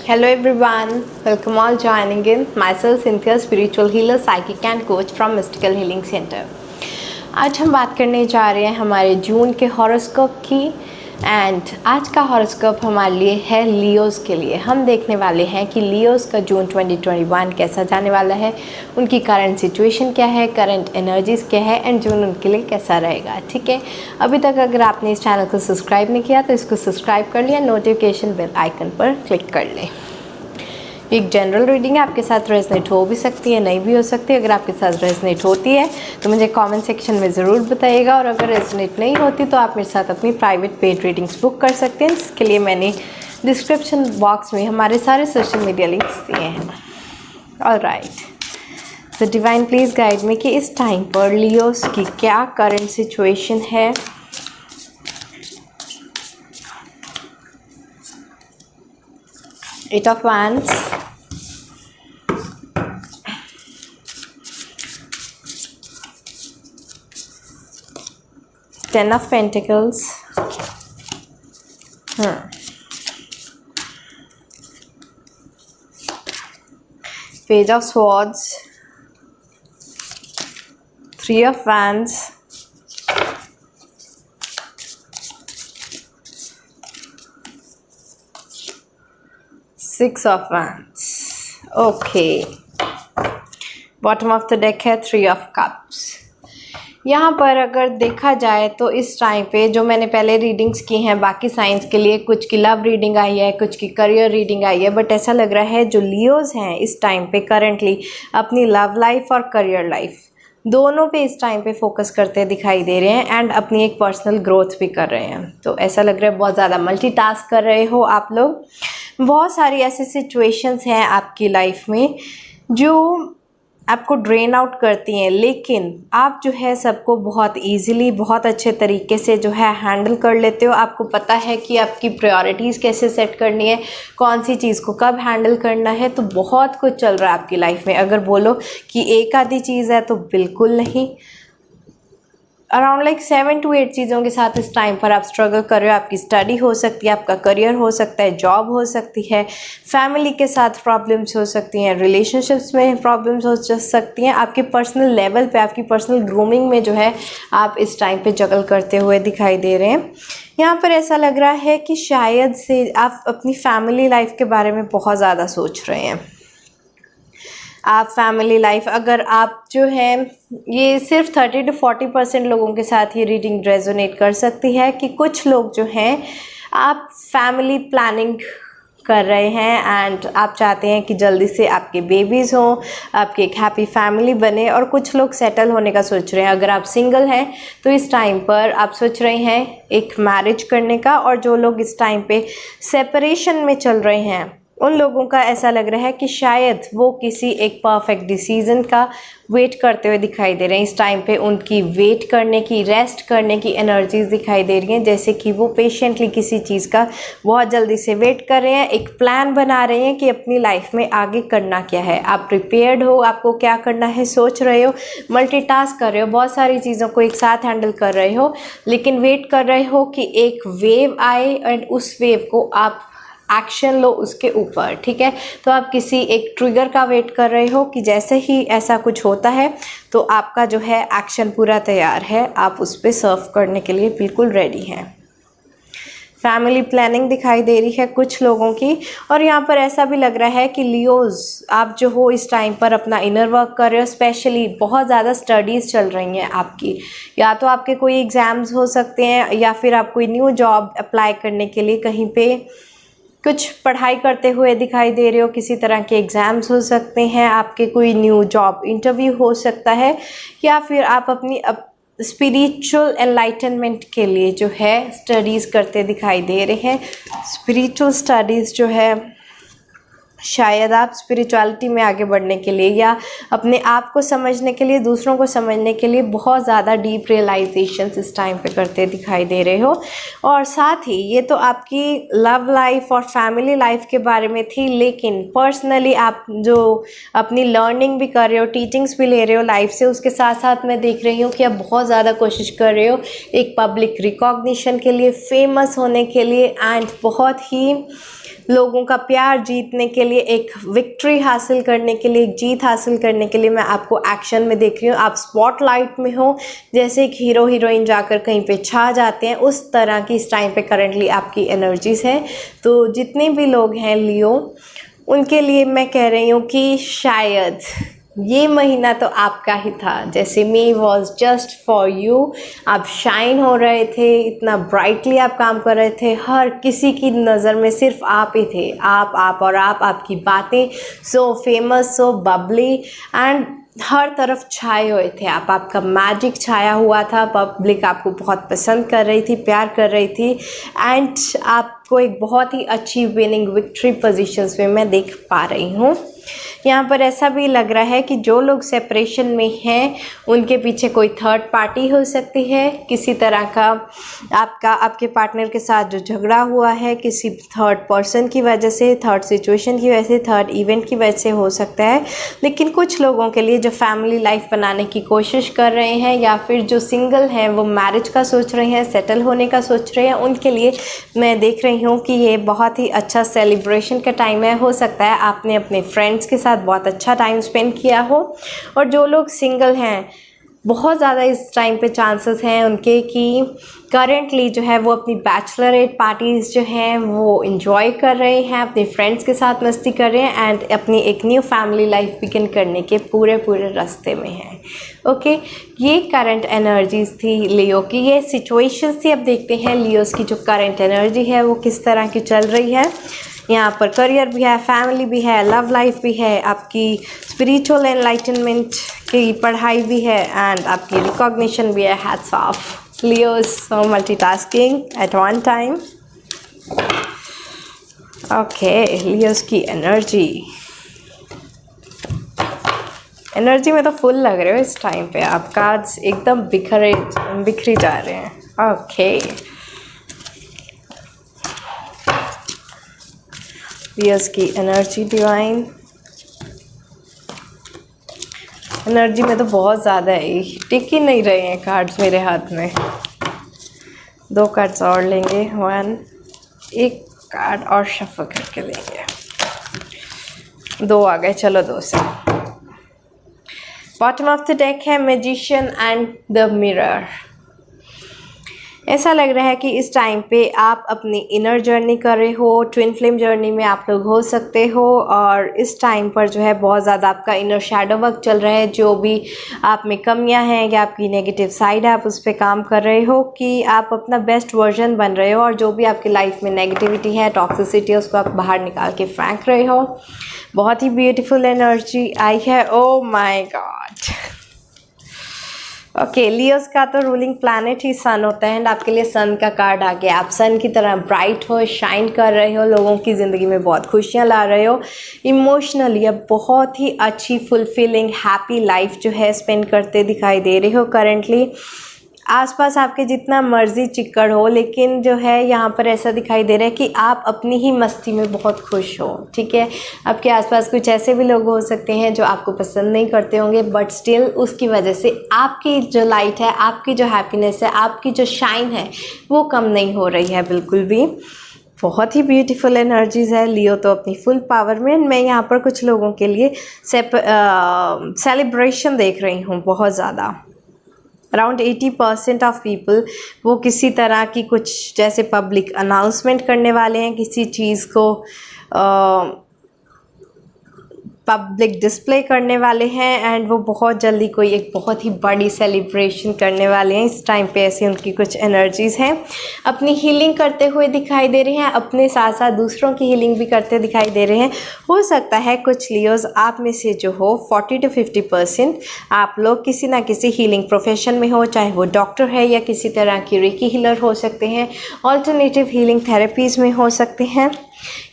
Hello everyone, welcome all joining in. Myself Cynthia, spiritual healer, psychic and coach from Mystical Healing Center. आज हम बात करने जा रहे हैं हमारे जून के हॉरोस्कोप की एंड आज का हॉरोस्कोप हमारे लिए है लियोज़ के लिए। हम देखने वाले हैं कि लियोज़ का जून 2021 कैसा जाने वाला है, उनकी करंट सिचुएशन क्या है, करंट एनर्जीज़ क्या है एंड जून उनके लिए कैसा रहेगा। ठीक है, अभी तक अगर आपने इस चैनल को सब्सक्राइब नहीं किया तो इसको सब्सक्राइब कर लिया, नोटिफिकेशन बेल आइकन पर क्लिक कर लें। एक जनरल रीडिंग है, आपके साथ रेजनेट हो भी सकती है, नहीं भी हो सकती है। अगर आपके साथ रेजनेट होती है तो मुझे कमेंट सेक्शन में ज़रूर बताइएगा, और अगर रेजनेट नहीं होती तो आप मेरे साथ अपनी प्राइवेट पेड रीडिंग्स बुक कर सकते हैं। इसके लिए मैंने डिस्क्रिप्शन बॉक्स में हमारे सारे सोशल मीडिया लिंक्स दिए हैं। ऑलराइट, तो डिवाइन प्लीज़ गाइड मी कि इस टाइम पर लियोस की क्या करंट सिचुएशन है। Eight of wands, Ten of Pentacles, Page of Swords, Three of Wands, Six of Wands. Okay, bottom of the deck है Three of Cups. यहाँ पर अगर देखा जाए तो इस टाइम पे जो मैंने पहले रीडिंग्स की हैं बाकी साइंस के लिए, कुछ की लव रीडिंग आई है, कुछ की करियर रीडिंग आई है, बट ऐसा लग रहा है जो लियोज़ हैं इस टाइम पे करंटली अपनी लव लाइफ और करियर लाइफ दोनों पे इस टाइम पे फोकस करते दिखाई दे रहे हैं एंड अपनी एक पर्सनल ग्रोथ भी कर रहे हैं। तो ऐसा लग रहा है बहुत ज़्यादा मल्टीटास्क कर रहे हो आप लोग। बहुत सारी ऐसी सिचुएशंस हैं आपकी लाइफ में जो आपको ड्रेन आउट करती हैं, लेकिन आप जो है सबको बहुत इजीली, बहुत अच्छे तरीके से जो है हैंडल कर लेते हो। आपको पता है कि आपकी प्रायोरिटीज़ कैसे सेट करनी है, कौन सी चीज़ को कब हैंडल करना है। तो बहुत कुछ चल रहा है आपकी लाइफ में। अगर बोलो कि एक आधी चीज़ है तो बिल्कुल नहीं, अराउंड लाइक 7 to 8 चीज़ों के साथ इस टाइम पर आप स्ट्रगल कर रहे हो। आपकी स्टडी हो सकती है, आपका करियर हो सकता है, जॉब हो सकती है, फैमिली के साथ प्रॉब्लम्स हो सकती हैं, रिलेशनशिप्स में प्रॉब्लम्स हो सकती हैं, आपके पर्सनल लेवल पे, आपकी पर्सनल ग्रूमिंग में जो है आप इस टाइम पे जगल करते हुए दिखाई दे रहे हैं। यहाँ पर ऐसा लग रहा है कि शायद से आप अपनी फैमिली लाइफ के बारे में बहुत ज़्यादा सोच रहे हैं। आप फैमिली लाइफ, अगर आप जो है ये सिर्फ 30 to 40% लोगों के साथ ये रीडिंग रेजोनेट कर सकती है कि कुछ लोग जो हैं आप फैमिली प्लानिंग कर रहे हैं एंड आप चाहते हैं कि जल्दी से आपके बेबीज़ हों, आपकी एक हैप्पी फैमिली बने, और कुछ लोग सेटल होने का सोच रहे हैं। अगर आप सिंगल हैं तो इस टाइम पर आप सोच रहे हैं एक मैरिज करने का, और जो लोग इस टाइम पे सेपरेशन में चल रहे हैं उन लोगों का ऐसा लग रहा है कि शायद वो किसी एक परफेक्ट डिसीज़न का वेट करते हुए दिखाई दे रहे हैं। इस टाइम पे उनकी वेट करने की, रेस्ट करने की एनर्जीज दिखाई दे रही हैं, जैसे कि वो पेशेंटली किसी चीज़ का बहुत जल्दी से वेट कर रहे हैं, एक प्लान बना रहे हैं कि अपनी लाइफ में आगे करना क्या है। आप प्रिपेयर्ड हो, आपको क्या करना है सोच रहे हो, मल्टीटास्क कर रहे हो, बहुत सारी चीज़ों को एक साथ हैंडल कर रहे हो, लेकिन वेट कर रहे हो कि एक वेव आए एंड उस वेव को आप एक्शन लो उसके ऊपर। ठीक है, तो आप किसी एक ट्रिगर का वेट कर रहे हो कि जैसे ही ऐसा कुछ होता है तो आपका जो है एक्शन पूरा तैयार है, आप उस पर सर्व करने के लिए बिल्कुल रेडी हैं। फैमिली प्लानिंग दिखाई दे रही है कुछ लोगों की, और यहाँ पर ऐसा भी लग रहा है कि लियोज़ आप जो हो इस टाइम पर अपना इनर वर्क कर रहे हो। स्पेशली बहुत ज़्यादा स्टडीज़ चल रही हैं आपकी, या तो आपके कोई एग्ज़ाम्स हो सकते हैं, या फिर आप कोई न्यू जॉब अप्लाई करने के लिए कहीं पे कुछ पढ़ाई करते हुए दिखाई दे रहे हो। किसी तरह के एग्ज़ाम्स हो सकते हैं, आपके कोई न्यू जॉब इंटरव्यू हो सकता है, या फिर आप अपनी स्पिरिचुअल एनलाइटनमेंट के लिए जो है स्टडीज़ करते दिखाई दे रहे हैं। स्पिरिचुअल स्टडीज़ जो है शायद आप स्पिरिचुअलिटी में आगे बढ़ने के लिए या अपने आप को समझने के लिए, दूसरों को समझने के लिए बहुत ज़्यादा डीप रियलाइजेशंस इस टाइम पे करते दिखाई दे रहे हो। और साथ ही ये तो आपकी लव लाइफ और फैमिली लाइफ के बारे में थी, लेकिन पर्सनली आप जो अपनी लर्निंग भी कर रहे हो, टीचिंग्स भी ले रहे हो लाइफ से, उसके साथ साथ मैं देख रही हूँ कि आप बहुत ज़्यादा कोशिश कर रहे हो एक पब्लिक रिकॉग्निशन के लिए, फेमस होने के लिए एंड बहुत ही लोगों का प्यार जीतने के लिए, एक विक्ट्री हासिल करने के लिए, एक जीत हासिल करने के लिए मैं आपको एक्शन में देख रही हूँ। आप स्पॉटलाइट में हो, जैसे एक हीरो हीरोइन जाकर कहीं पे छा जाते हैं, उस तरह की इस टाइम पे करंटली आपकी एनर्जीज हैं। तो जितने भी लोग हैं लियो, उनके लिए मैं कह रही हूँ कि शायद ये महीना तो आपका ही था। जैसे मे वॉज जस्ट फॉर यू, आप शाइन हो रहे थे, इतना ब्राइटली आप काम कर रहे थे, हर किसी की नज़र में सिर्फ आप ही थे, आप और आपकी बातें so famous, so bubbly and हर तरफ छाए हुए थे आप, आपका मैजिक छाया हुआ था। पब्लिक आपको बहुत पसंद कर रही थी, प्यार कर रही थी एंड आपको एक बहुत ही अच्छी विनिंग विक्ट्री पोजीशंस में मैं देख पा रही हूँ। यहाँ पर ऐसा भी लग रहा है कि जो लोग सेपरेशन में हैं उनके पीछे कोई थर्ड पार्टी हो सकती है, किसी तरह का आपके पार्टनर के साथ जो झगड़ा हुआ है किसी थर्ड पर्सन की वजह से, थर्ड सिचुएशन की वजह से, थर्ड इवेंट की वजह से हो सकता है। लेकिन कुछ लोगों के लिए जो फैमिली लाइफ बनाने की कोशिश कर रहे हैं या फिर जो सिंगल हैं वो मैरिज का सोच रहे हैं, सेटल होने का सोच रहे हैं, उनके लिए मैं देख रही हूँ कि ये बहुत ही अच्छा सेलिब्रेशन का टाइम है। हो सकता है आपने अपने फ्रेंड्स के साथ बहुत अच्छा टाइम स्पेंड किया हो, और जो लोग सिंगल हैं बहुत ज़्यादा इस टाइम पे चांसेस हैं उनके कि करेंटली जो है वो अपनी बैचलरेट पार्टीज़ जो हैं वो इन्जॉय कर रहे हैं, अपने फ्रेंड्स के साथ मस्ती कर रहे हैं एंड अपनी एक न्यू फैमिली लाइफ बिगिन करने के पूरे रास्ते में हैं। ओके, ये करंट एनर्जीज थी लियो की, ये सिचुएशंस थी। अब देखते हैं लियोस की जो करंट एनर्जी है वो किस तरह की चल रही है। यहाँ पर करियर भी है, फैमिली भी है, लव लाइफ भी है, आपकी स्पिरिचुअल एनलाइटनमेंट की पढ़ाई भी है एंड आपकी रिकॉग्निशन भी है। Hats off Leos for multitasking at one time. Okay, Leos की एनर्जी में तो फुल लग रहे हो इस टाइम पे आप, कार्ड्स एकदम बिखरी जा रहे हैं। ओके, लियोस की एनर्जी डिवाइन एनर्जी में तो बहुत ज़्यादा है, टिक ही नहीं रहे हैं कार्ड्स मेरे हाथ में। 2 कार्ड्स और लेंगे, 1 कार्ड और शफल करके लेंगे। 2 आ गए, चलो 2 से। बॉटम ऑफ द डेक है मैजिशियन एंड द मिरर। ऐसा लग रहा है कि इस टाइम पे आप अपनी इनर जर्नी कर रहे हो, ट्विन फ्लेम जर्नी में आप लोग हो सकते हो, और इस टाइम पर जो है बहुत ज़्यादा आपका इनर शैडो वर्क चल रहा है। जो भी आप में कमियां हैं या आपकी नेगेटिव साइड है, आप उस पर काम कर रहे हो कि आप अपना बेस्ट वर्जन बन रहे हो, और जो भी आपकी लाइफ में नेगेटिविटी है, टॉक्सिसिटी है, उसको आप बाहर निकाल के फेंक रहे हो। बहुत ही ब्यूटीफुल एनर्जी आई है। Oh my God. Okay, Leos का तो रूलिंग प्लैनेट ही सन होता है एंड आपके लिए सन का कार्ड आ गया। आप सन की तरह ब्राइट हो, शाइन कर रहे हो, लोगों की ज़िंदगी में बहुत खुशियाँ ला रहे हो। इमोशनली अब बहुत ही अच्छी फुलफिलिंग हैप्पी लाइफ जो है स्पेंड करते दिखाई दे रहे हो करेंटली। आसपास आपके जितना मर्जी चिक्कड़ हो, लेकिन जो है यहाँ पर ऐसा दिखाई दे रहा है कि आप अपनी ही मस्ती में बहुत खुश हो। ठीक है, आपके आसपास कुछ ऐसे भी लोग हो सकते हैं जो आपको पसंद नहीं करते होंगे, बट स्टिल उसकी वजह से आपकी जो लाइट है, आपकी जो हैप्पीनेस है, आपकी जो शाइन है वो कम नहीं हो रही है बिल्कुल भी। बहुत ही ब्यूटीफुल एनर्जीज़ है। लियो तो अपनी फुल पावर में। मैं यहाँ पर कुछ लोगों के लिए सेलिब्रेशन देख रही हूँ बहुत ज़्यादा। अराउंड 80% ऑफ पीपल वो किसी तरह की कुछ जैसे पब्लिक अनाउंसमेंट करने वाले हैं, किसी चीज़ को पब्लिक डिस्प्ले करने वाले हैं एंड वो बहुत जल्दी कोई एक बहुत ही बड़ी सेलिब्रेशन करने वाले हैं। इस टाइम पे ऐसी उनकी कुछ एनर्जीज़ हैं। अपनी हीलिंग करते हुए दिखाई दे रहे हैं, अपने साथ साथ दूसरों की हीलिंग भी करते दिखाई दे रहे हैं। हो सकता है कुछ लियोज आप में से जो हो 40 to 50% आप लोग किसी ना किसी हीलिंग प्रोफेशन में हो, चाहे वो डॉक्टर है या किसी तरह की रेकी हीलर हो सकते हैं, ऑल्टरनेटिव हीलिंग थेरेपीज़ में हो सकते हैं,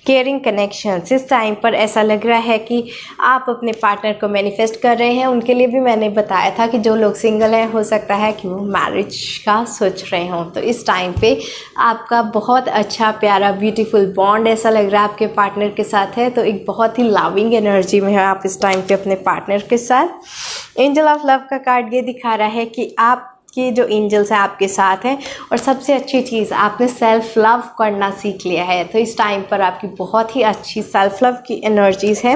केयरिंग कनेक्शंस। इस टाइम पर ऐसा लग रहा है कि आप अपने पार्टनर को मैनिफेस्ट कर रहे हैं। उनके लिए भी मैंने बताया था कि जो लोग सिंगल हैं हो सकता है कि वो मैरिज का सोच रहे हों। तो इस टाइम पे आपका बहुत अच्छा प्यारा ब्यूटीफुल बॉन्ड ऐसा लग रहा है आपके पार्टनर के साथ है। तो एक बहुत ही लविंग एनर्जी में है आप इस टाइम पे अपने पार्टनर के साथ। एंजल ऑफ लव का कार्ड ये दिखा रहा है कि आप कि जो एंजल्स हैं आपके साथ हैं और सबसे अच्छी चीज़ आपने सेल्फ लव करना सीख लिया है। तो इस टाइम पर आपकी बहुत ही अच्छी सेल्फ लव की एनर्जीज़ हैं।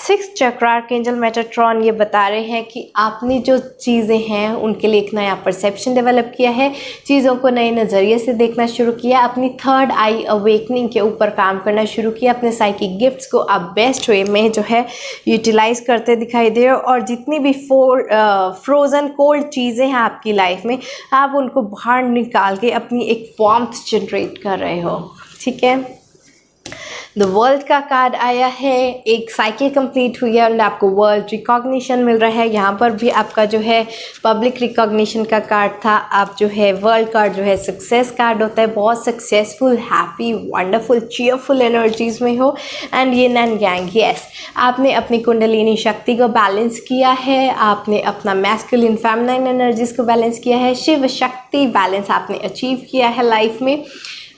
6th चक्र आर्कएंजल मेटाट्रॉन ये बता रहे हैं कि आपने जो चीज़ें हैं उनके लिए एक नया परसेप्शन डेवलप किया है, चीज़ों को नए नज़रिए से देखना शुरू किया, अपनी थर्ड आई अवेकनिंग के ऊपर काम करना शुरू किया, अपने साइकिक गिफ्ट्स को आप बेस्ट वे में जो है यूटिलाइज करते दिखाई दे रहे हो। और जितनी भी फ्रोज़न कोल्ड चीज़ें हैं आपकी लाइफ में आप उनको बाहर निकाल के अपनी एक वार्मथ जनरेट कर रहे हो। ठीक है, द वर्ल्ड का कार्ड आया है, एक साइकिल कंप्लीट हुई है और आपको वर्ल्ड रिकॉग्निशन मिल रहा है। यहाँ पर भी आपका जो है पब्लिक रिकॉग्निशन का कार्ड था। आप जो है वर्ल्ड कार्ड जो है सक्सेस कार्ड होता है, बहुत successful, happy, wonderful, cheerful energies में हो। And yin and yang, yes, आपने अपनी कुंडलिनी शक्ति को बैलेंस किया है, आपने अपना मैस्कुलिन फेमिनाइन एनर्जीज को बैलेंस किया है, शिव शक्ति बैलेंस आपने अचीव किया है लाइफ में।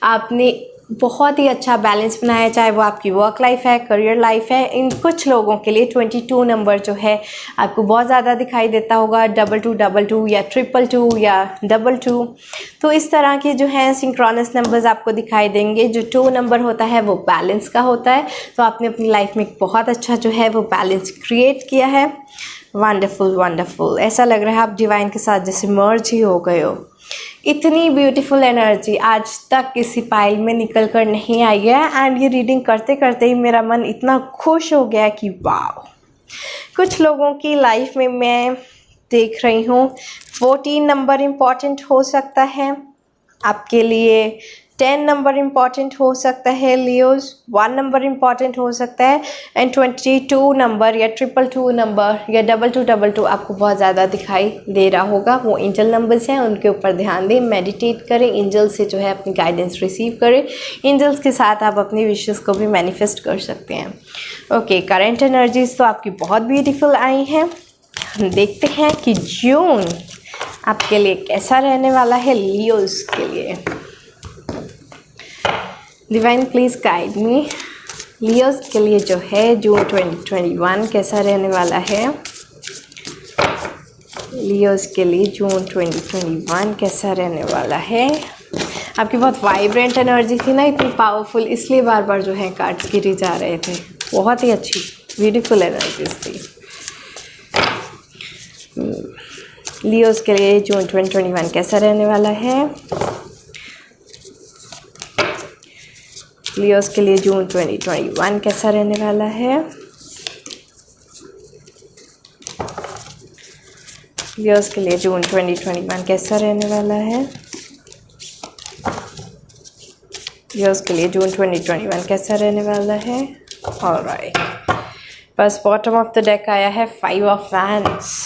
आपने बहुत ही अच्छा बैलेंस बनाया, चाहे वो आपकी वर्क लाइफ है, करियर लाइफ है। इन कुछ लोगों के लिए 22 नंबर जो है आपको बहुत ज़्यादा दिखाई देता होगा, 2222 या 222 या 22। तो इस तरह के जो है सिंक्रोनस नंबर्स आपको दिखाई देंगे। जो 2 नंबर होता है वो बैलेंस का होता है। तो आपने अपनी लाइफ में बहुत अच्छा जो है वो बैलेंस क्रिएट किया है। वंडरफुल वंडरफुल, ऐसा लग रहा है आप डिवाइन के साथ जैसे मर्ज ही हो गए हो। इतनी ब्यूटीफुल एनर्जी आज तक किसी पाइल में निकल कर नहीं आई है। एंड ये रीडिंग करते करते ही मेरा मन इतना खुश हो गया कि वाह। कुछ लोगों की लाइफ में मैं देख रही हूँ 14 नंबर इम्पॉर्टेंट हो सकता है आपके लिए, 10 नंबर इम्पॉर्टेंट हो सकता है लियोज, 1 नंबर इम्पॉर्टेंट हो सकता है, एंड 22 नंबर या 222 नंबर या 2222 आपको बहुत ज़्यादा दिखाई दे रहा होगा। वो एंजल नंबर्स हैं, उनके ऊपर ध्यान दें, मेडिटेट करें, एंजल से जो है अपनी गाइडेंस रिसीव करें। एंजल्स के साथ आप अपनी विशेस को भी मैनिफेस्ट कर सकते हैं। ओके, करंट एनर्जीज तो आपकी बहुत ब्यूटीफुल आई हैं। हम देखते हैं कि जून आपके लिए कैसा रहने वाला है लियोज के लिए। Divine please guide me, Leos के लिए जो है जून 2021 कैसा रहने वाला है। लियोज के लिए जून 2021 कैसा रहने वाला है। आपकी बहुत वाइब्रेंट एनर्जी थी ना, इतनी पावरफुल, इसलिए बार बार जो है कार्ड्स गिरे जा रहे थे। बहुत ही अच्छी ब्यूटीफुल एनर्जीज थी। लियोज के लिए जून 2021 कैसा रहने वाला है। लियोज के लिए जून 2021 कैसा रहने वाला है। लियोज के लिए जून 2021 कैसा रहने वाला है। लियोज के लिए जून 2021 कैसा रहने वाला है। ऑलराइट, बस बॉटम ऑफ द डेक आया है 5 of wands.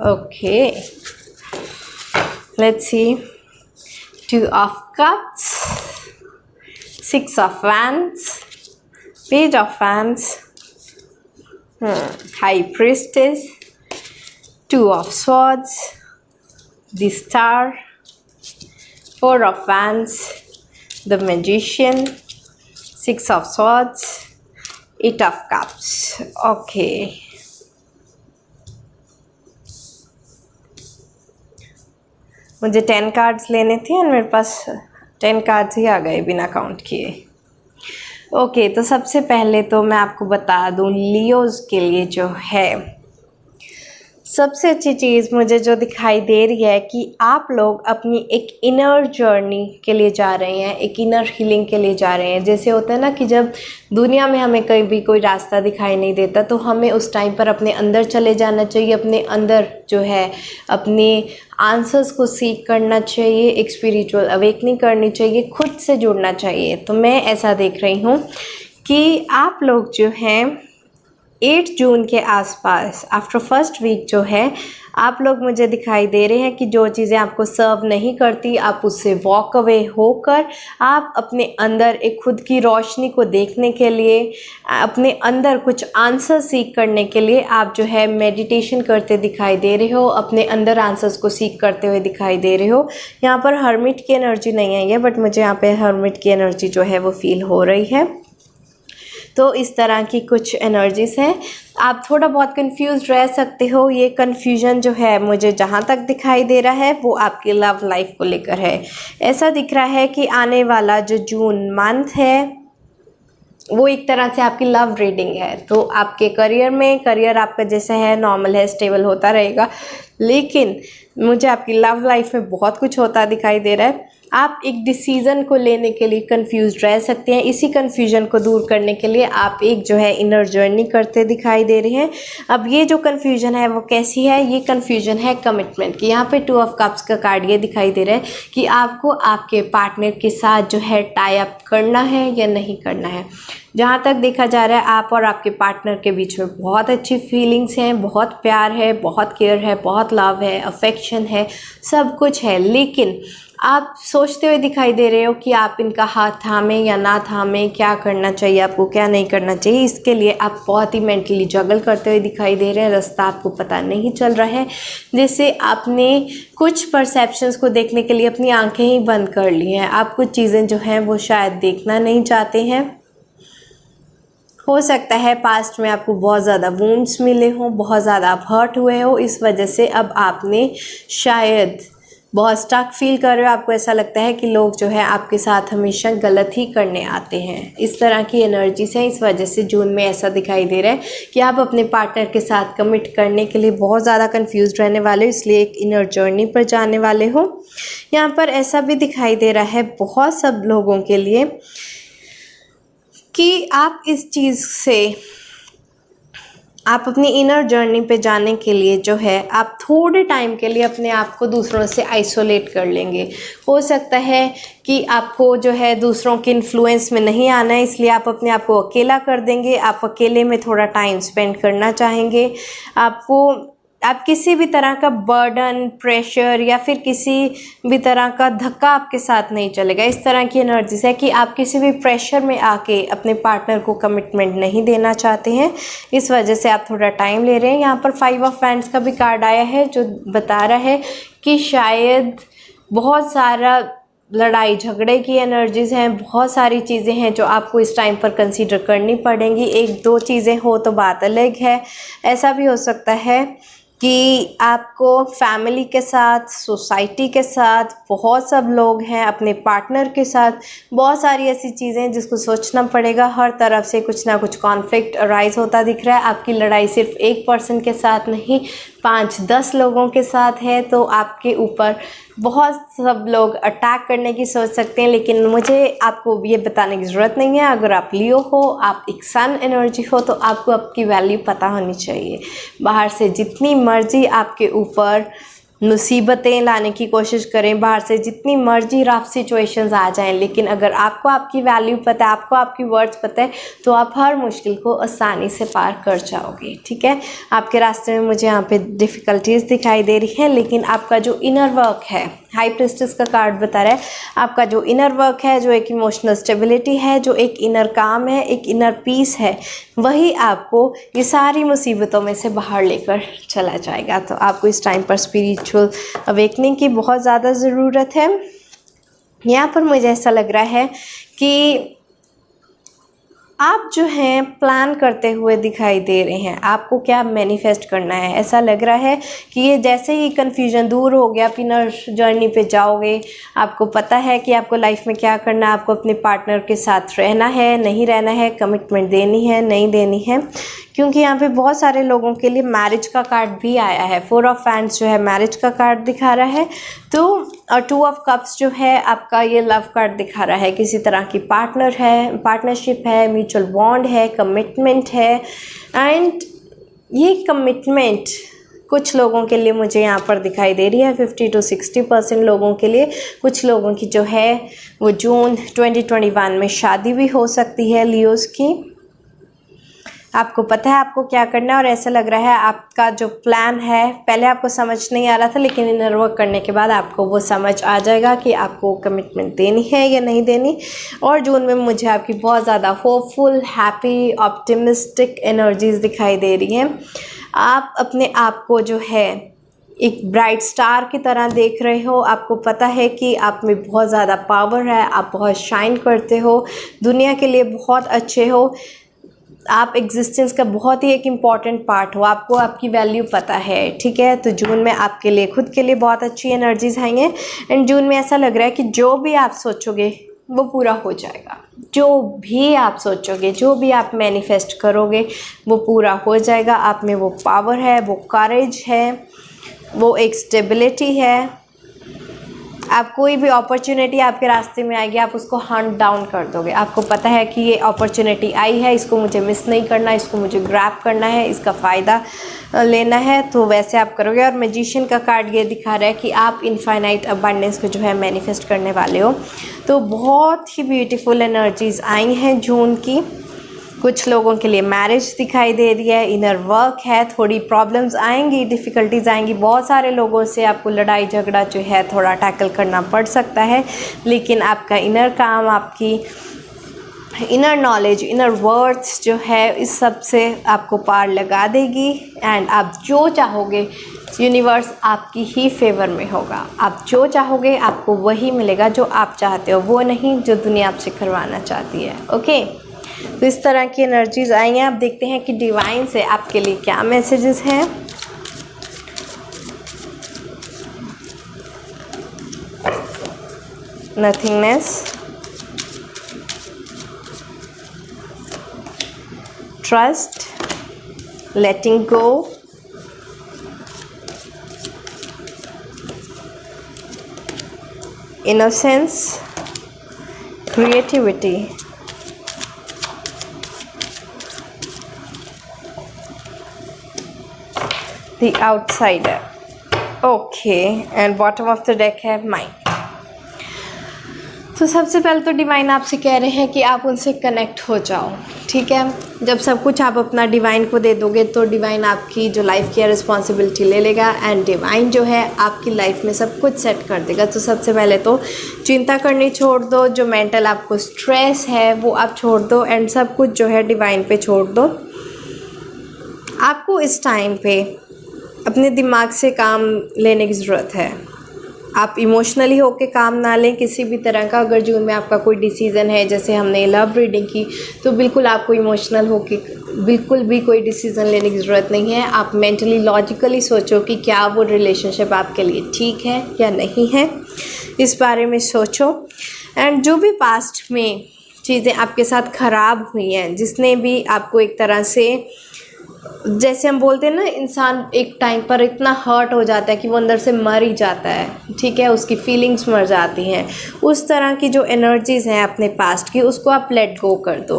Okay, let's see, 2 of cups, 6 of wands, page of wands, high priestess, 2 of swords, the star, 4 of wands, the magician, 6 of swords, 8 of cups. Okay, मुझे 10 cards लेने थे और मेरे पास 10 cards ही आ गए बिना count किए। ओके, तो सबसे पहले तो मैं आपको बता दूं लियोज के लिए जो है सबसे अच्छी चीज़ मुझे जो दिखाई दे रही है कि आप लोग अपनी एक इनर जर्नी के लिए जा रहे हैं, एक इनर हीलिंग के लिए जा रहे हैं। जैसे होता है ना कि जब दुनिया में हमें कहीं भी कोई रास्ता दिखाई नहीं देता तो हमें उस टाइम पर अपने अंदर चले जाना चाहिए, अपने अंदर जो है अपने आंसर्स को सीख करना चाहिए, एक स्पिरिचुअल अवेकनिंग करनी चाहिए, खुद से जुड़ना चाहिए। तो मैं ऐसा देख रही हूँ कि आप लोग जो हैं 8 जून के आसपास आफ्टर फर्स्ट वीक जो है आप लोग मुझे दिखाई दे रहे हैं कि जो चीज़ें आपको सर्व नहीं करती आप उससे वॉक अवे होकर आप अपने अंदर एक खुद की रोशनी को देखने के लिए, अपने अंदर कुछ आंसर सीख करने के लिए आप जो है मेडिटेशन करते दिखाई दे रहे हो, अपने अंदर आंसर्स को सीख करते हुए दिखाई दे रहे हो। यहाँ पर हर्मिट की एनर्जी नहीं आई है, बट मुझे यहाँ पे हर्मिट की एनर्जी जो है वो फील हो रही है। तो इस तरह की कुछ एनर्जीज़ हैं। आप थोड़ा बहुत कंफ्यूज रह सकते हो। ये कन्फ्यूजन जो है मुझे जहाँ तक दिखाई दे रहा है वो आपकी लव लाइफ को लेकर है। ऐसा दिख रहा है कि आने वाला जो जून मंथ है वो एक तरह से आपकी लव रीडिंग है। तो आपके करियर में, करियर आपका जैसा है नॉर्मल है, स्टेबल होता रहेगा, लेकिन मुझे आपकी लव लाइफ में बहुत कुछ होता दिखाई दे रहा है। आप एक डिसीज़न को लेने के लिए कंफ्यूज रह सकते हैं। इसी कंफ्यूजन को दूर करने के लिए आप एक जो है इनर जर्नी करते दिखाई दे रहे हैं। अब ये जो कंफ्यूजन है वो कैसी है? ये कंफ्यूजन है कमिटमेंट की। यहाँ पे 2 ऑफ कप्स का कार्ड ये दिखाई दे रहा है कि आपको आपके पार्टनर के साथ जो है टाई अप करना है या नहीं करना है। जहाँ तक देखा जा रहा है आप और आपके पार्टनर के बीच में बहुत अच्छी फीलिंग्स हैं, बहुत प्यार है, बहुत केयर है, बहुत लव है, अफेक्शन है, सब कुछ है, लेकिन आप सोचते हुए दिखाई दे रहे हो कि आप इनका हाथ थामें या ना थामें, क्या करना चाहिए आपको, क्या नहीं करना चाहिए। इसके लिए आप बहुत ही मेंटली जगल करते हुए दिखाई दे रहे हैं। रास्ता आपको पता नहीं चल रहा है, जैसे आपने कुछ परसेप्शंस को देखने के लिए अपनी आंखें ही बंद कर ली हैं। आप कुछ चीज़ें जो हैं वो शायद देखना नहीं चाहते हैं। हो सकता है पास्ट में आपको बहुत ज़्यादा वुंड्स मिले हों, बहुत ज़्यादा आप हर्ट हुए हो, इस वजह से अब आपने शायद बहुत स्टक फील कर रहे हो। आपको ऐसा लगता है कि लोग जो है आपके साथ हमेशा गलत ही करने आते हैं। इस तरह की एनर्जीज हैं। इस वजह से जून में ऐसा दिखाई दे रहा है कि आप अपने पार्टनर के साथ कमिट करने के लिए बहुत ज़्यादा कंफ्यूज रहने वाले हो, इसलिए एक इनर जर्नी पर जाने वाले हो। यहाँ पर ऐसा भी दिखाई दे रहा है बहुत सब लोगों के लिए कि आप इस चीज़ से, आप अपनी इनर जर्नी पे जाने के लिए जो है आप थोड़े टाइम के लिए अपने आप को दूसरों से आइसोलेट कर लेंगे। हो सकता है कि आपको जो है दूसरों के इन्फ्लुएंस में नहीं आना है, इसलिए आप अपने आप को अकेला कर देंगे। आप अकेले में थोड़ा टाइम स्पेंड करना चाहेंगे। आप किसी भी तरह का बर्डन, प्रेशर या फिर किसी भी तरह का धक्का आपके साथ नहीं चलेगा। इस तरह की एनर्जीज है कि आप किसी भी प्रेशर में आके अपने पार्टनर को कमिटमेंट नहीं देना चाहते हैं, इस वजह से आप थोड़ा टाइम ले रहे हैं। यहाँ पर 5 ऑफ वैंड्स का भी कार्ड आया है जो बता रहा है कि शायद बहुत सारा लड़ाई झगड़े की एनर्जीज़ हैं, बहुत सारी चीज़ें हैं जो आपको इस टाइम पर कंसीडर करनी पड़ेंगी। 1-2 चीज़ें हो तो बात अलग है। ऐसा भी हो सकता है कि आपको फैमिली के साथ, सोसाइटी के साथ, बहुत सब लोग हैं, अपने पार्टनर के साथ, बहुत सारी ऐसी चीज़ें हैं जिसको सोचना पड़ेगा। हर तरफ से कुछ ना कुछ कॉन्फ्लिक्ट अराइज होता दिख रहा है। आपकी लड़ाई सिर्फ एक पर्सन के साथ नहीं, 5-10 लोगों के साथ है। तो आपके ऊपर बहुत सब लोग अटैक करने की सोच सकते हैं, लेकिन मुझे आपको ये बताने की ज़रूरत नहीं है। अगर आप लियो हो, आप एक सन एनर्जी हो, तो आपको आपकी वैल्यू पता होनी चाहिए। बाहर से जितनी मर्जी आपके ऊपर मुसीबतें लाने की कोशिश करें, बाहर से जितनी मर्जी रफ सिचुएशंस आ जाएं, लेकिन अगर आपको आपकी वैल्यू पता है, आपको आपकी वर्ड्स पता है, तो आप हर मुश्किल को आसानी से पार कर जाओगे। ठीक है, आपके रास्ते में मुझे यहाँ पे डिफ़िकल्टीज़ दिखाई दे रही हैं, लेकिन आपका जो इनर वर्क है, हाई प्रिस्टेस का कार्ड बता रहा है, आपका जो इनर वर्क है, जो एक इमोशनल स्टेबिलिटी है, जो एक इनर काम है, एक इनर पीस है, वही आपको ये सारी मुसीबतों में से बाहर लेकर चला जाएगा। तो आपको इस टाइम पर स्पिरिचुअल अवेकनिंग की बहुत ज़्यादा ज़रूरत है। यहाँ पर मुझे ऐसा लग रहा है कि आप जो हैं प्लान करते हुए दिखाई दे रहे हैं। आपको क्या मैनिफेस्ट करना है, ऐसा लग रहा है कि ये जैसे ही कन्फ्यूजन दूर हो गया, आप इनर जर्नी पे जाओगे, आपको पता है कि आपको लाइफ में क्या करना है। आपको अपने पार्टनर के साथ रहना है, नहीं रहना है, कमिटमेंट देनी है, नहीं देनी है, क्योंकि यहाँ पे बहुत सारे लोगों के लिए मैरिज का कार्ड भी आया है। 4 ऑफ वैंड्स जो है मैरिज का कार्ड दिखा रहा है, तो और 2 ऑफ कप्स जो है आपका ये लव कार्ड दिखा रहा है। किसी तरह की पार्टनरशिप है, म्यूचुअल बॉन्ड है, कमिटमेंट है। एंड ये कमिटमेंट कुछ लोगों के लिए मुझे यहाँ पर दिखाई दे रही है, 50 to 60% लोगों के लिए। कुछ लोगों की जो है वो जून 2021 में शादी भी हो सकती है लियोस की। आपको पता है आपको क्या करना है और ऐसा लग रहा है आपका जो प्लान है पहले आपको समझ नहीं आ रहा था, लेकिन इनर वर्क करने के बाद आपको वो समझ आ जाएगा कि आपको कमिटमेंट देनी है या नहीं देनी। और जून में मुझे आपकी बहुत ज़्यादा होपफुल, हैप्पी, ऑप्टिमिस्टिक एनर्जीज़ दिखाई दे रही हैं। आप अपने आप को जो है एक ब्राइट स्टार की तरह देख रहे हो। आपको पता है कि आप में बहुत ज़्यादा पावर है, आप बहुत शाइन करते हो, दुनिया के लिए बहुत अच्छे हो, आप एग्जिस्टेंस का बहुत ही एक इम्पॉर्टेंट पार्ट हो, आपको आपकी वैल्यू पता है, ठीक है। तो जून में आपके लिए खुद के लिए बहुत अच्छी एनर्जीज आएंगे। एंड जून में ऐसा लग रहा है कि जो भी आप सोचोगे वो पूरा हो जाएगा। जो भी आप सोचोगे, जो भी आप मैनिफेस्ट करोगे वो पूरा हो जाएगा। आप में वो पावर है, वो करेज है, वो एक स्टेबिलिटी है। आप कोई भी अपॉर्चुनिटी आपके रास्ते में आएगी, आप उसको हंट डाउन कर दोगे। आपको पता है कि ये अपॉर्चुनिटी आई है, इसको मुझे मिस नहीं करना, इसको मुझे ग्रैब करना है, इसका फ़ायदा लेना है, तो वैसे आप करोगे। और मैजिशियन का कार्ड ये दिखा रहा है कि आप इनफाइनाइट अबंडेंस को जो है मैनिफेस्ट करने वाले हो। तो बहुत ही ब्यूटीफुल एनर्जीज़ आई हैं जून की। कुछ लोगों के लिए मैरिज दिखाई दे रही है, इनर वर्क है, थोड़ी प्रॉब्लम्स आएंगी, डिफ़िकल्टीज आएंगी, बहुत सारे लोगों से आपको लड़ाई झगड़ा जो है थोड़ा टैकल करना पड़ सकता है, लेकिन आपका इनर काम, आपकी इनर नॉलेज, इनर वर्थ जो है इस सब से आपको पार लगा देगी। एंड आप जो चाहोगे यूनिवर्स आपकी ही फेवर में होगा। आप जो चाहोगे आपको वही मिलेगा, जो आप चाहते हो, वो नहीं जो दुनिया आपसे करवाना चाहती है। ओके, तो इस तरह की एनर्जीज आई हैं। आप देखते हैं कि डिवाइन से आपके लिए क्या मैसेजेस हैं। Nothingness, trust, letting go, innocence, creativity, The outsider. Okay, and bottom of the deck है माइंड। तो सबसे पहले तो डिवाइन आपसे कह रहे हैं कि आप उनसे कनेक्ट हो जाओ, ठीक है। जब सब कुछ आप अपना डिवाइन को दे दोगे तो डिवाइन आपकी जो लाइफ की रिस्पॉन्सिबिलिटी ले लेगा एंड डिवाइन जो है आपकी लाइफ में सब कुछ सेट कर देगा। तो सबसे पहले तो चिंता करनी छोड़ दो, जो मेंटल आपको स्ट्रेस है वो आप छोड़ दो एंड सब कुछ जो है डिवाइन पे छोड़ दो। आपको इस टाइम पे अपने दिमाग से काम लेने की ज़रूरत है। आप इमोशनली होके काम ना लें किसी भी तरह का। अगर जून में आपका कोई डिसीज़न है, जैसे हमने लव रीडिंग की, तो बिल्कुल आपको इमोशनल होके बिल्कुल भी कोई डिसीज़न लेने की ज़रूरत नहीं है। आप मेंटली लॉजिकली सोचो कि क्या वो रिलेशनशिप आपके लिए ठीक है या नहीं है, इस बारे में सोचो। एंड जो भी पास्ट में चीज़ें आपके साथ ख़राब हुई हैं, जिसने भी आपको एक तरह से, जैसे हम बोलते हैं ना, इंसान एक टाइम पर इतना हर्ट हो जाता है कि वो अंदर से मर ही जाता है, ठीक है, उसकी फीलिंग्स मर जाती हैं। उस तरह की जो एनर्जीज़ हैं अपने पास्ट की, उसको आप लेट गो कर दो।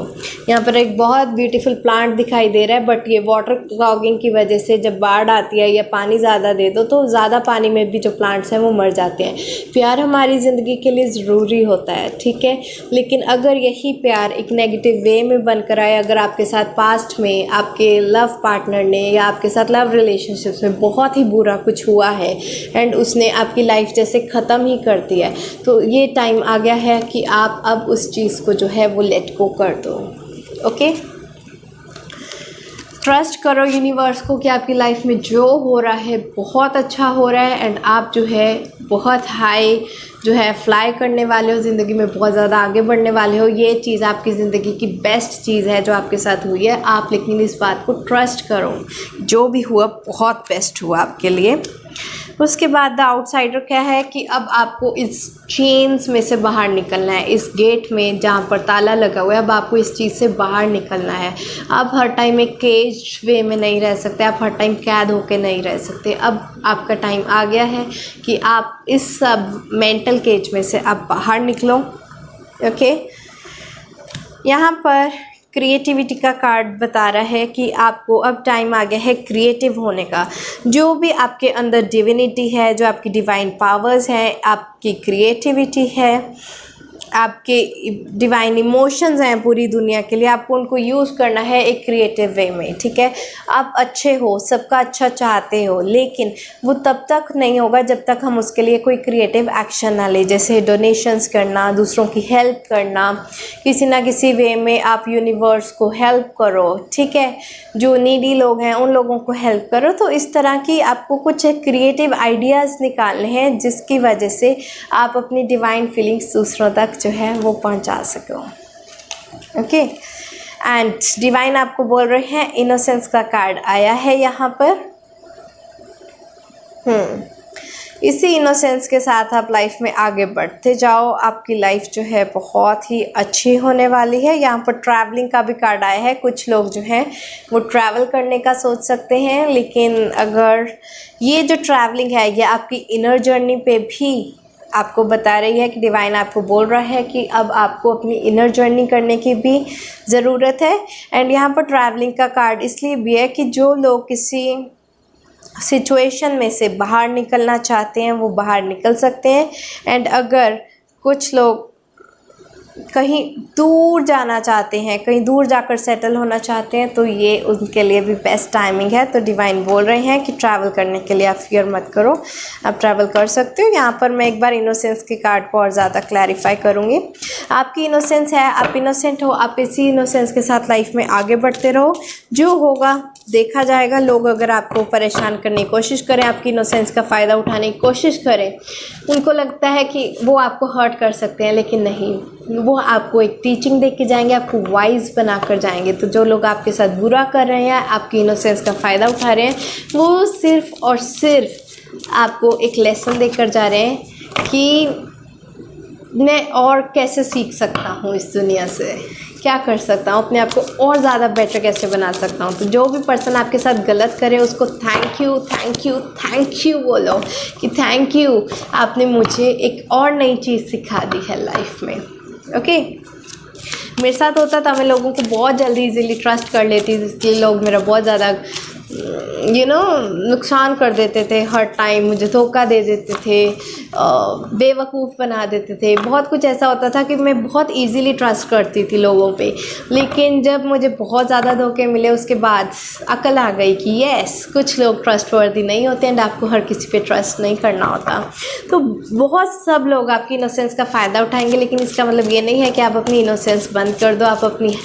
यहाँ पर एक बहुत ब्यूटीफुल प्लांट दिखाई दे रहा है, बट ये वाटर क्लॉगिंग की वजह से जब बाढ़ आती है या पानी ज़्यादा दे दो तो ज़्यादा पानी में भी जो प्लांट्स हैं वो मर जाते हैं। प्यार हमारी ज़िंदगी के लिए ज़रूरी होता है, ठीक है, लेकिन अगर यही प्यार एक नेगेटिव वे में बनकर आए, अगर आपके साथ पास्ट में आपके लव पार्टनर ने या आपके साथ लव रिलेशनशिप्स में बहुत ही बुरा कुछ हुआ है एंड उसने आपकी लाइफ जैसे ख़त्म ही कर दिया है, तो ये टाइम आ गया है कि आप अब उस चीज़ को जो है वो लेट गो कर दो। ओके, ट्रस्ट करो यूनिवर्स को कि आपकी लाइफ में जो हो रहा है बहुत अच्छा हो रहा है एंड आप जो है बहुत हाई जो है फ्लाई करने वाले हो, ज़िंदगी में बहुत ज़्यादा आगे बढ़ने वाले हो। ये चीज़ आपकी ज़िंदगी की बेस्ट चीज़ है जो आपके साथ हुई है। आप लेकिन इस बात को ट्रस्ट करो, जो भी हुआ बहुत बेस्ट हुआ आपके लिए। उसके बाद द आउटसाइडर क्या है कि अब आपको इस चेन्स में से बाहर निकलना है, इस गेट में जहाँ पर ताला लगा हुआ है, अब आपको इस चीज़ से बाहर निकलना है। आप हर टाइम एक केज वे में नहीं रह सकते, आप हर टाइम कैद होके नहीं रह सकते। अब आपका टाइम आ गया है कि आप इस सब मेंटल केज में से आप बाहर निकलो। ओके, यहाँ पर क्रिएटिविटी का कार्ड बता रहा है कि आपको अब टाइम आ गया है क्रिएटिव होने का। जो भी आपके अंदर डिविनिटी है, जो आपकी डिवाइन पावर्स हैं, आपकी क्रिएटिविटी है, आपके डिवाइन इमोशंस हैं पूरी दुनिया के लिए, आपको उनको यूज़ करना है एक क्रिएटिव वे में, ठीक है। आप अच्छे हो, सबका अच्छा चाहते हो, लेकिन वो तब तक नहीं होगा जब तक हम उसके लिए कोई क्रिएटिव एक्शन ना ले, जैसे डोनेशंस करना, दूसरों की हेल्प करना, किसी ना किसी वे में आप यूनिवर्स को हेल्प करो, ठीक है। जो नीडी लोग हैं उन लोगों को हेल्प करो। तो इस तरह की आपको कुछ क्रिएटिव आइडियाज़ निकालने हैं जिसकी वजह से आप अपनी डिवाइन फीलिंग्स दूसरों तक जो है वो पहुंचा सको। ओके, एंड डिवाइन आपको बोल रहे हैं, इनोसेंस का कार्ड आया है यहाँ पर। इसी इनोसेंस के साथ आप लाइफ में आगे बढ़ते जाओ। आपकी लाइफ जो है बहुत ही अच्छी होने वाली है। यहाँ पर ट्रैवलिंग का भी कार्ड आया है। कुछ लोग जो हैं वो ट्रैवल करने का सोच सकते हैं, लेकिन अगर ये जो ट्रैवलिंग है ये आपकी इनर जर्नी पे भी आपको बता रही है कि डिवाइन आपको बोल रहा है कि अब आपको अपनी इनर जर्नी करने की भी ज़रूरत है। एंड यहाँ पर ट्रैवलिंग का कार्ड इसलिए भी है कि जो लोग किसी सिचुएशन में से बाहर निकलना चाहते हैं वो बाहर निकल सकते हैं। एंड अगर कुछ लोग कहीं दूर जाना चाहते हैं, कहीं दूर जाकर सेटल होना चाहते हैं, तो ये उनके लिए भी बेस्ट टाइमिंग है। तो डिवाइन बोल रहे हैं कि ट्रैवल करने के लिए आप फियर मत करो, आप ट्रैवल कर सकते हो। यहाँ पर मैं एक बार इनोसेंस के कार्ड को और ज़्यादा क्लैरिफाई करूँगी। आपकी इनोसेंस है, आप इनोसेंट हो, आप इसी इनोसेंस के साथ लाइफ में आगे बढ़ते रहो। जो होगा देखा जाएगा। लोग अगर आपको परेशान करने की कोशिश करें, आपकी इनोसेंस का फ़ायदा उठाने की कोशिश करें, उनको लगता है कि वो आपको हर्ट कर सकते हैं, लेकिन नहीं, वो आपको एक टीचिंग दे के जाएंगे, आपको वाइज बना कर जाएंगे। तो जो लोग आपके साथ बुरा कर रहे हैं, आपकी इनोसेंस का फ़ायदा उठा रहे हैं, वो सिर्फ़ और सिर्फ आपको एक लेसन देकर जा रहे हैं कि मैं और कैसे सीख सकता हूँ इस दुनिया से, क्या कर सकता हूँ, अपने आप को और ज़्यादा बेटर कैसे बना सकता हूँ। तो जो भी पर्सन आपके साथ गलत करे उसको thank you thank you thank you बोलो कि थैंक यू, आपने मुझे एक और नई चीज़ सिखा दी है लाइफ में। ओके, मेरे साथ होता था, मैं लोगों को बहुत जल्दी इजीली ट्रस्ट कर लेती थी, इसलिए लोग मेरा बहुत ज़्यादा नुकसान कर देते थे। हर टाइम मुझे धोखा दे देते थे, बेवकूफ़ बना देते थे। बहुत कुछ ऐसा होता था कि मैं बहुत इजीली ट्रस्ट करती थी लोगों पे। लेकिन जब मुझे बहुत ज़्यादा धोखे मिले उसके बाद अकल आ गई कि यस, कुछ लोग ट्रस्टवर्दी नहीं होते एंड आपको हर किसी पे ट्रस्ट नहीं करना होता। तो बहुत सब लोग आपकी इनोसेंस का फ़ायदा उठाएंगे, लेकिन इसका मतलब ये नहीं है कि आप अपनी इनोसेंस बंद कर दो, आप अपनी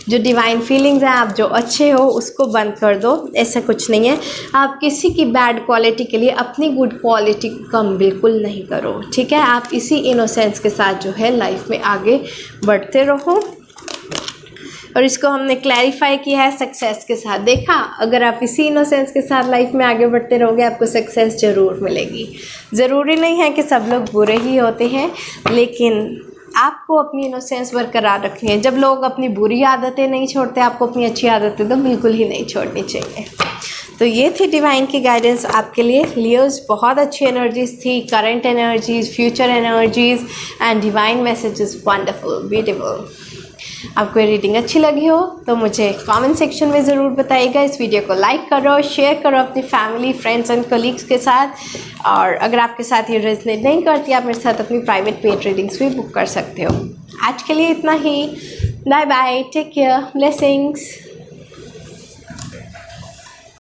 जो डिवाइन फीलिंग्स हैं, आप जो अच्छे हो उसको बंद कर दो। ऐसा कुछ नहीं है। आप किसी की बैड क्वालिटी के लिए अपनी गुड क्वालिटी कम बिल्कुल नहीं करो, ठीक है। आप इसी इनोसेंस के साथ जो है लाइफ में आगे बढ़ते रहो। और इसको हमने क्लैरिफाई किया है सक्सेस के साथ। देखा, अगर आप इसी इनोसेंस के साथ लाइफ में आगे बढ़ते रहोगे आपको सक्सेस ज़रूर मिलेगी। ज़रूरी नहीं है कि सब लोग बुरे ही होते हैं, लेकिन आपको अपनी इनोसेंस बरकरार रखनी है। जब लोग अपनी बुरी आदतें नहीं छोड़ते, आपको अपनी अच्छी आदतें तो बिल्कुल ही नहीं छोड़नी चाहिए। तो ये थी डिवाइन की गाइडेंस आपके लिए। लियोज़ बहुत अच्छी एनर्जीज थी, current energies, future energies and divine messages wonderful, beautiful. आपको ये रीडिंग अच्छी लगी हो तो मुझे कमेंट सेक्शन में ज़रूर बताइएगा। इस वीडियो को लाइक करो, शेयर करो अपनी फैमिली, फ्रेंड्स एंड कलीग्स के साथ। और अगर आपके साथ ये रेजोनेट नहीं करती, आप मेरे साथ अपनी प्राइवेट पेड रीडिंग्स भी बुक कर सकते हो। आज के लिए इतना ही। Bye bye, take care, blessings.